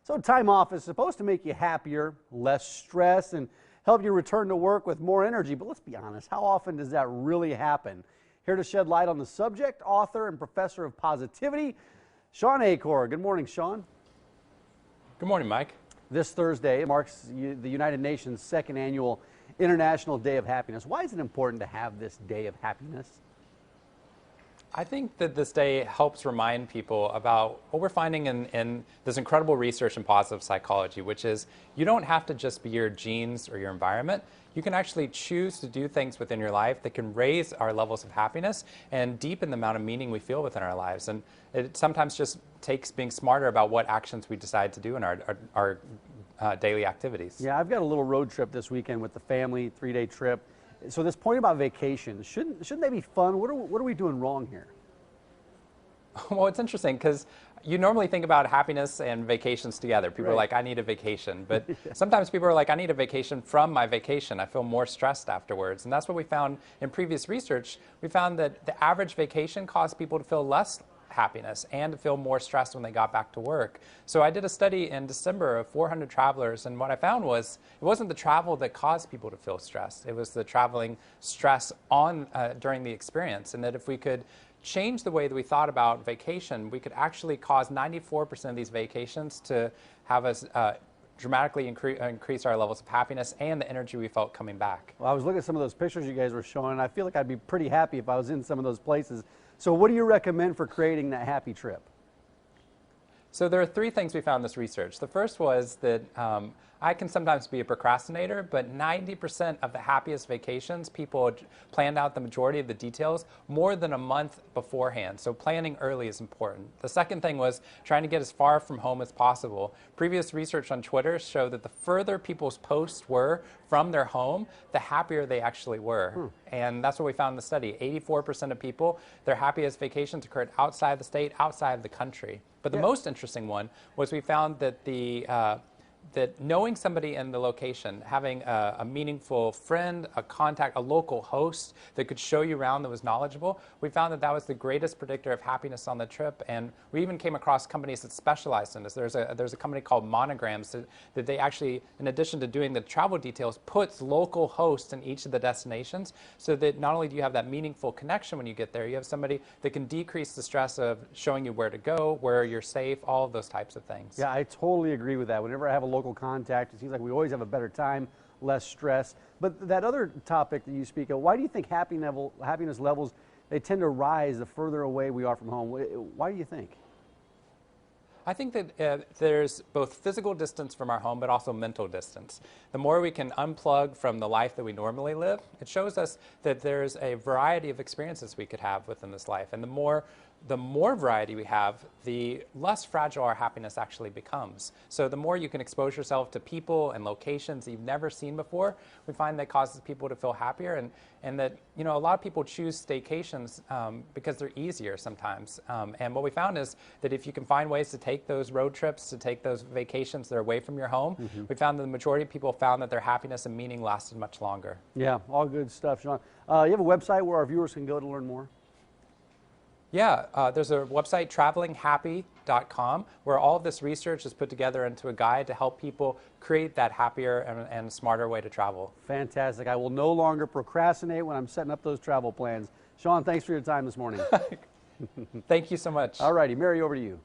So time off is supposed to make you happier, less stress, and help you return to work with more energy. But let's be honest, how often does that really happen? Here to shed light on the subject, author and professor of positivity, Shawn Achor. Good morning, Shawn. Good morning, Mike. This Thursday marks the United Nations' second annual International Day of Happiness. Why is it important to have this day of happiness? I think that this day helps remind people about what we're finding in this incredible research in positive psychology, which is you don't have to just be your genes or your environment. You can actually choose to do things within your life that can raise our levels of happiness and deepen the amount of meaning we feel within our lives. And it sometimes just takes being smarter about what actions we decide to do in our daily activities. Yeah, I've got a little road trip this weekend with the family, 3-day trip. So this point about vacations, shouldn't they be fun? What are we doing wrong here? Well, it's interesting because you normally think about happiness and vacations together. People Right. are like, I need a vacation. But sometimes people are like, I need a vacation from my vacation. I feel more stressed afterwards. And that's what we found in previous research. We found that the average vacation caused people to feel less happiness and to feel more stressed when they got back to work. So I did a study in December of 400 travelers, and what I found was it wasn't the travel that caused people to feel stressed. It was the traveling stress during the experience, and that if we could change the way that we thought about vacation, we could actually cause 94% of these vacations to have us dramatically increase our levels of happiness and the energy we felt coming back. Well, I was looking at some of those pictures you guys were showing, and I feel like I'd be pretty happy if I was in some of those places. So what do you recommend for creating that happy trip? So there are 3 things we found in this research. The first was that I can sometimes be a procrastinator, but 90% of the happiest vacations, people planned out the majority of the details more than a month beforehand. So planning early is important. The second thing was trying to get as far from home as possible. Previous research on Twitter showed that the further people's posts were from their home, the happier they actually were. And that's what we found in the study. 84% of people, their happiest vacations occurred outside the state, outside the country. But the most interesting one was we found that that knowing somebody in the location, having a meaningful friend, a contact, a local host that could show you around that was knowledgeable, we found that that was the greatest predictor of happiness on the trip. And we even came across companies that specialized in this. There's a company called Monograms that they actually, in addition to doing the travel details, puts local hosts in each of the destinations so that not only do you have that meaningful connection when you get there, you have somebody that can decrease the stress of showing you where to go, where you're safe, all of those types of things. Yeah, I totally agree with that. Whenever I have a local contact, it seems like we always have a better time, less stress. But that other topic that you speak of, why do you think happiness levels, they tend to rise the further away we are from home? Why do you think? I think that there's both physical distance from our home, but also mental distance. The more we can unplug from the life that we normally live, it shows us that there's a variety of experiences we could have within this life. And the more variety we have, the less fragile our happiness actually becomes. So the more you can expose yourself to people and locations you've never seen before, we find that causes people to feel happier, and that, you know, a lot of people choose staycations because they're easier sometimes. And what we found is that if you can find ways to take those road trips, to take those vacations that are away from your home, we found that the majority of people found that their happiness and meaning lasted much longer. Yeah, all good stuff, Shawn. You have a website where our viewers can go to learn more? Yeah, there's a website, travelinghappy.com, where all of this research is put together into a guide to help people create that happier and smarter way to travel. Fantastic. I will no longer procrastinate when I'm setting up those travel plans. Shawn, thanks for your time this morning. Thank you so much. All righty, Mary, over to you.